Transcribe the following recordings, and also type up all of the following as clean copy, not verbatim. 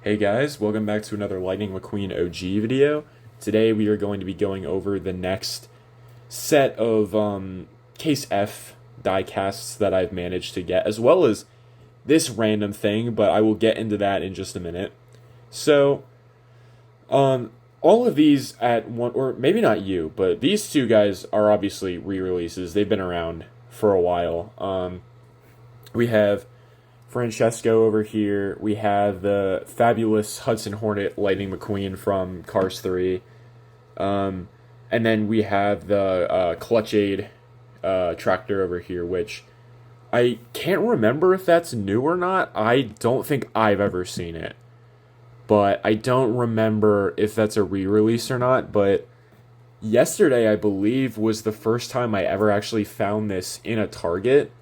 Hey guys, welcome back to another Lightning McQueen OG video. Today we are going to be going over the next set of Case F diecasts that I've managed to get, as well as this random thing, but I will get into that in just a minute. So, all of these at one, or maybe not you, but these two guys are obviously re-releases. They've been around for a while. We have Francesco over here. We have the fabulous Hudson Hornet Lightning McQueen from Cars 3. And then we have the Clutch Aid tractor over here, which I can't remember if that's new or not. I don't think I've ever seen it. But I don't remember if that's a re-release or not. But yesterday, I believe, was the first time I ever actually found this in a Target.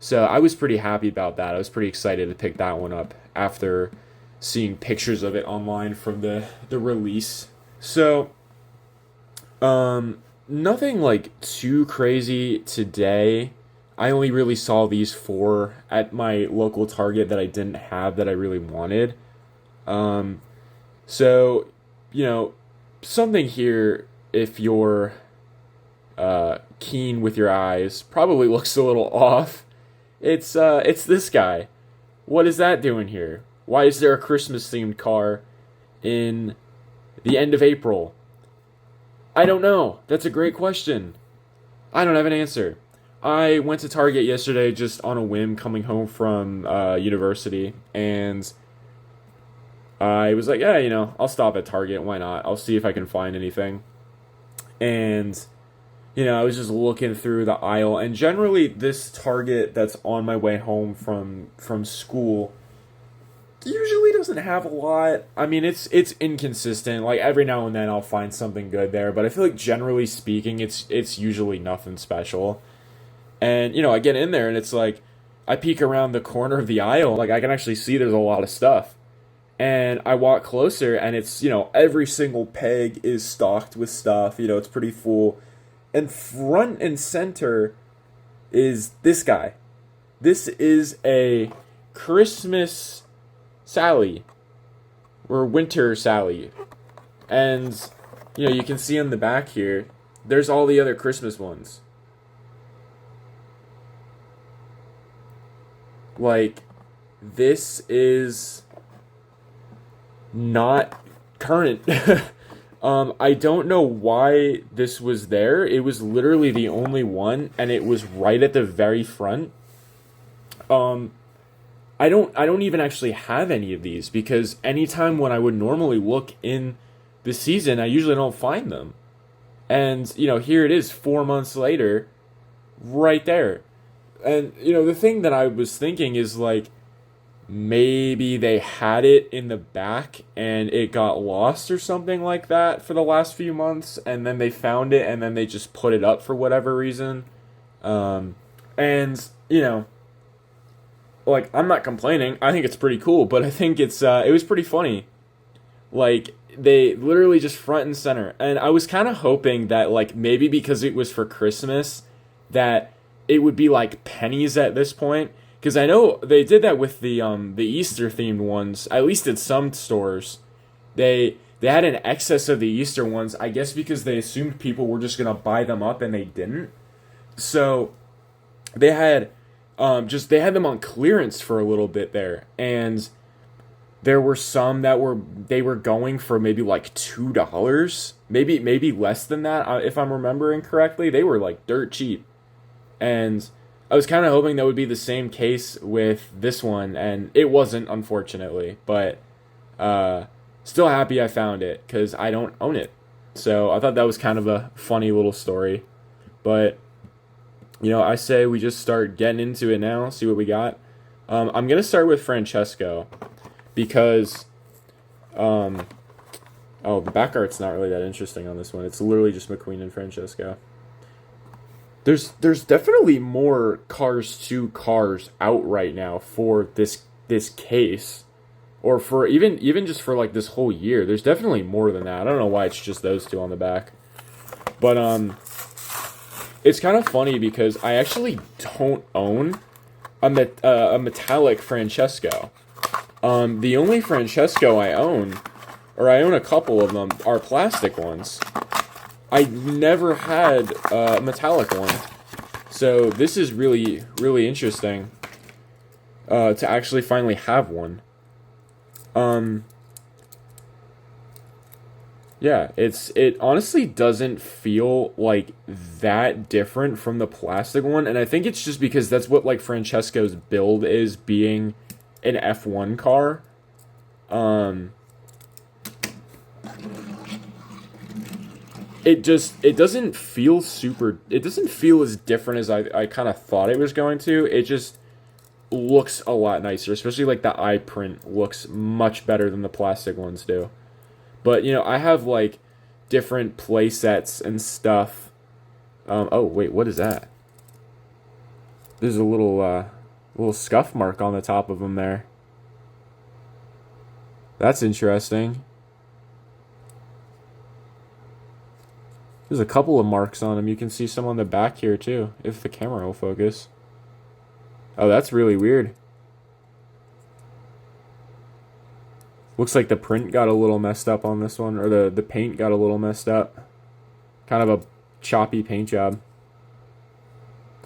So I was pretty happy about that. I was pretty excited to pick that one up after seeing pictures of it online from the release. So, nothing like too crazy today. I only really saw these four at my local Target that I didn't have that I really wanted. So, something here, if you're keen with your eyes, probably looks a little off. It's this guy. What is that doing here? Why is there a Christmas-themed car in the end of April? I don't know. That's a great question. I don't have an answer. I went to Target yesterday just on a whim coming home from university, and I was like, yeah, I'll stop at Target. Why not? I'll see if I can find anything. And I was just looking through the aisle, and generally this Target that's on my way home from school usually doesn't have a lot. I mean, it's inconsistent. Like, every now and then I'll find something good there, but I feel like generally speaking, it's usually nothing special. And, I get in there, and it's like, I peek around the corner of the aisle, like, I can actually see there's a lot of stuff. And I walk closer, and it's, every single peg is stocked with stuff. It's pretty full. And front and center is this guy. This is a Christmas Sally. Or Winter Sally. And, you can see on the back here, there's all the other Christmas ones. Like, this is not current. I don't know why this was there. It was literally the only one, and it was right at the very front. I don't even actually have any of these, because anytime when I would normally look in the season, I usually don't find them. And, here it is 4 months later, right there. And, the thing that I was thinking is, like, maybe they had it in the back and it got lost or something like that for the last few months, and then they found it and then they just put it up for whatever reason. And like, I'm not complaining. I think it's pretty cool, but I think it was pretty funny. Like, they literally just front and center. And I was kind of hoping that, like, maybe because it was for Christmas, that it would be like pennies at this point. Because I know they did that with the Easter themed ones, at least at some stores. They had an excess of the Easter ones, I guess because they assumed people were just gonna buy them up, and they didn't. So they had they had them on clearance for a little bit there, and there were some that they were going for maybe like $2, maybe less than that, if I'm remembering correctly. They were like dirt cheap, and I was kind of hoping that would be the same case with this one, and it wasn't, unfortunately. But still happy I found it, because I don't own it. So I thought that was kind of a funny little story. But, I say we just start getting into it now, see what we got. I'm going to start with Francesco, because, the back art's not really that interesting on this one. It's literally just McQueen and Francesco. There's definitely more Cars 2 cars out right now for this case, or for even just for like this whole year. There's definitely more than that. I don't know why it's just those two on the back, but it's kind of funny because I actually don't own a metallic Francesco. The only Francesco I own, or I own a couple of them, are plastic ones. I never had a metallic one. So this is really, really interesting to actually finally have one. Yeah, it honestly doesn't feel like that different from the plastic one, and I think it's just because that's what like Francesco's build is, being an F1 car. It doesn't feel super, it doesn't feel as different as I kind of thought it was going to. It just looks a lot nicer, especially like the eye print looks much better than the plastic ones do. But, I have, like, different play sets and stuff. Oh, wait, what is that? There's a little scuff mark on the top of them there. That's interesting. There's a couple of marks on them. You can see some on the back here, too, if the camera will focus. Oh, that's really weird. Looks like the print got a little messed up on this one, or the paint got a little messed up. Kind of a choppy paint job.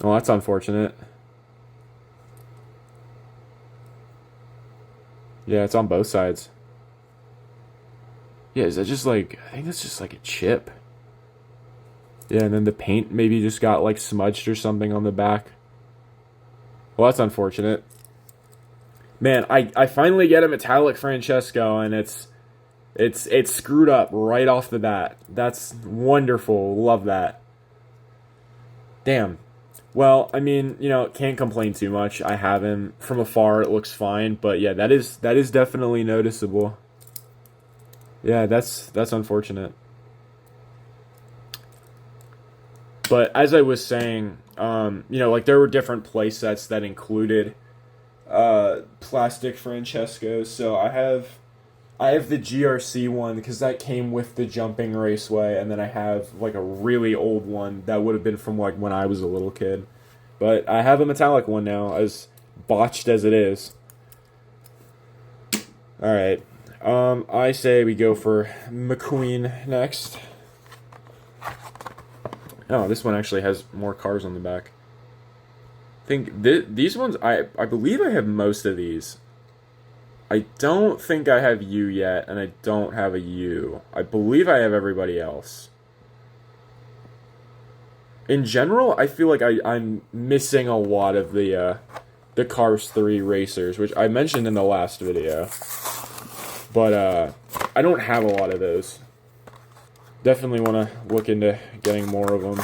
Oh, that's unfortunate. Yeah, it's on both sides. Yeah, is that just like, I think that's just like a chip. Yeah, and then the paint maybe just got like smudged or something on the back. Well, that's unfortunate. Man, I finally get a metallic Francesco, and it's screwed up right off the bat. That's wonderful. Love that. Damn. Well, I mean, can't complain too much. I have him from afar. It looks fine, but yeah, that is definitely noticeable. Yeah, that's unfortunate. But as I was saying, like there were different play sets that included plastic Francescos. So I have the GRC one because that came with the Jumping Raceway, and then I have like a really old one that would have been from like when I was a little kid. But I have a metallic one now, as botched as it is. All right, I say we go for McQueen next. Oh, this one actually has more cars on the back. I think these ones, I believe I have most of these. I don't think I have you yet, and I don't have a U. I believe I have everybody else. In general, I feel like I'm missing a lot of the Cars 3 racers, which I mentioned in the last video. But I don't have a lot of those. Definitely want to look into getting more of them.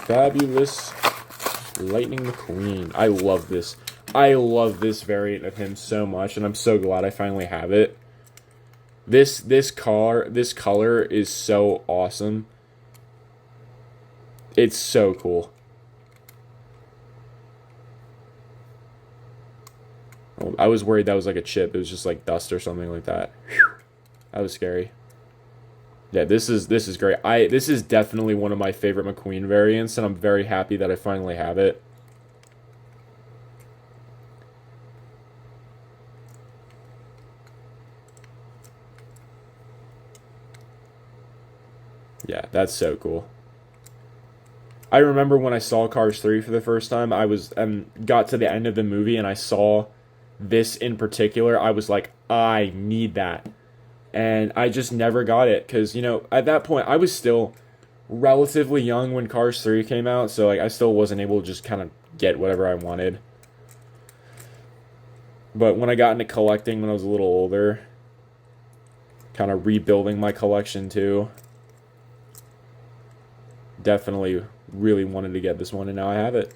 Fabulous Lightning McQueen. I love this. I love this variant of him so much, and I'm so glad I finally have it. This color is so awesome. It's so cool. Oh, I was worried that was like a chip. It was just like dust or something like that. Whew. That was scary. Yeah, this is great. This is definitely one of my favorite McQueen variants, and I'm very happy that I finally have it. Yeah, that's so cool. I remember when I saw Cars 3 for the first time, I was got to the end of the movie and I saw this in particular. I was like, I need that. And I just never got it because, at that point I was still relatively young when Cars 3 came out, so like I still wasn't able to just kind of get whatever I wanted. But when I got into collecting when I was a little older, kind of rebuilding my collection too, definitely really wanted to get this one, and now I have it.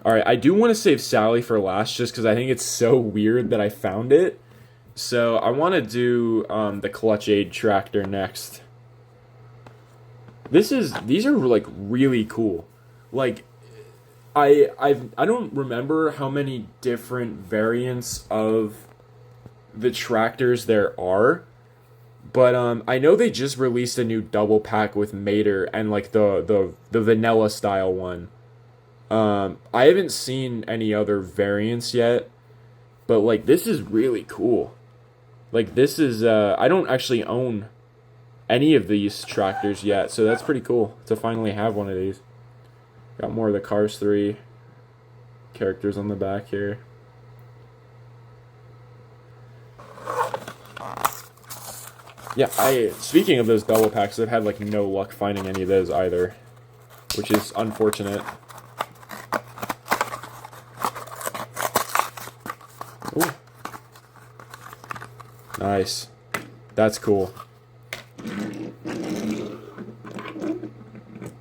Alright, I do want to save Sally for last just because I think it's so weird that I found it. So I want to do the Clutch Aid tractor next. These are like really cool. Like I don't remember how many different variants of the tractors there are, but I know they just released a new double pack with Mater and like the vanilla style one. I haven't seen any other variants yet, but like this is really cool. Like this is I don't actually own any of these tractors yet, so that's pretty cool to finally have one of these. Got more of the Cars 3 characters on the back here. Yeah, speaking of those double packs, I've had like no luck finding any of those either, which is unfortunate. Ooh. Nice. That's cool.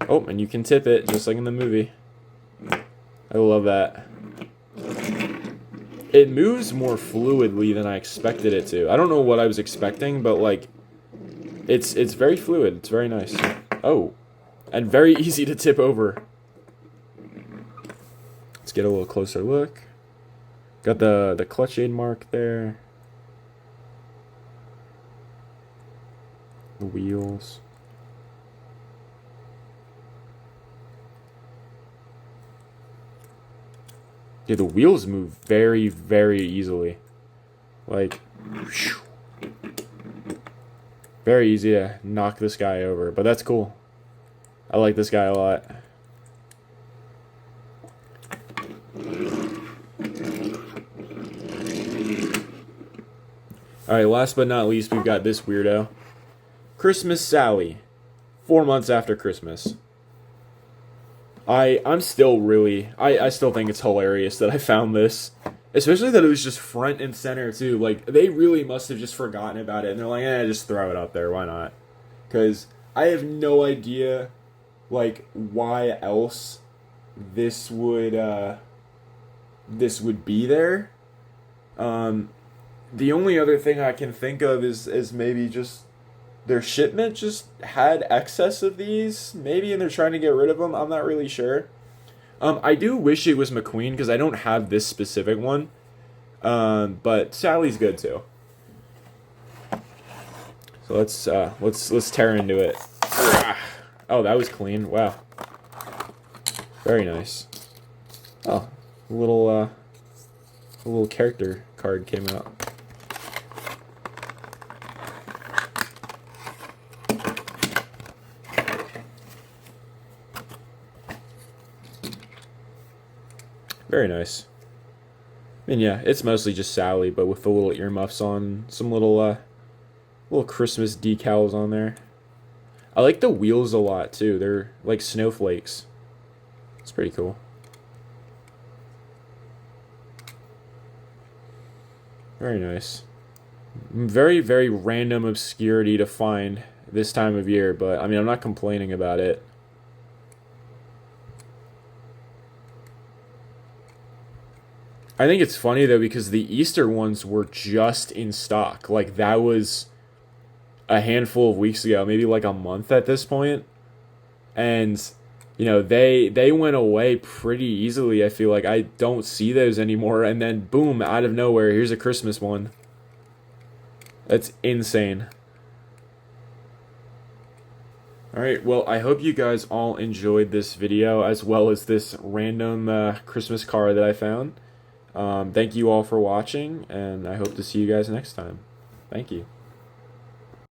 Oh, and you can tip it just like in the movie. I love that. It moves more fluidly than I expected it to. I don't know what I was expecting, but like it's very fluid. It's very nice. Oh, and very easy to tip over. Let's get a little closer look. Got the clutch aid mark there. The wheels. Yeah, the wheels move very, very easily. Like, very easy to knock this guy over. But that's cool. I like this guy a lot. Alright, last but not least, we've got this weirdo. Christmas Sally. 4 months after Christmas. I'm still really... I still think it's hilarious that I found this. Especially that it was just front and center, too. Like, they really must have just forgotten about it. And they're like, just throw it up there. Why not? Because I have no idea, like, why else this would be there. The only other thing I can think of is maybe just their shipment just had excess of these, maybe, and they're trying to get rid of them. I'm not really sure. I do wish it was McQueen because I don't have this specific one. But Sally's good too. So let's tear into it. Oh, that was clean. Wow. Very nice. Oh, a little character card came out. Very nice. And yeah, it's mostly just Sally, but with the little earmuffs on, some little Christmas decals on there. I like the wheels a lot too. They're like snowflakes. It's pretty cool. Very nice. Very, very random obscurity to find this time of year, but I mean, I'm not complaining about it. I think it's funny though because the Easter ones were just in stock. Like that was a handful of weeks ago, maybe like a month at this point. And you know, they went away pretty easily. I feel like I don't see those anymore, and then boom, out of nowhere, here's a Christmas one. That's insane. Alright, well, I hope you guys all enjoyed this video as well as this random Christmas card that I found. Thank you all for watching, and I hope to see you guys next time. Thank you.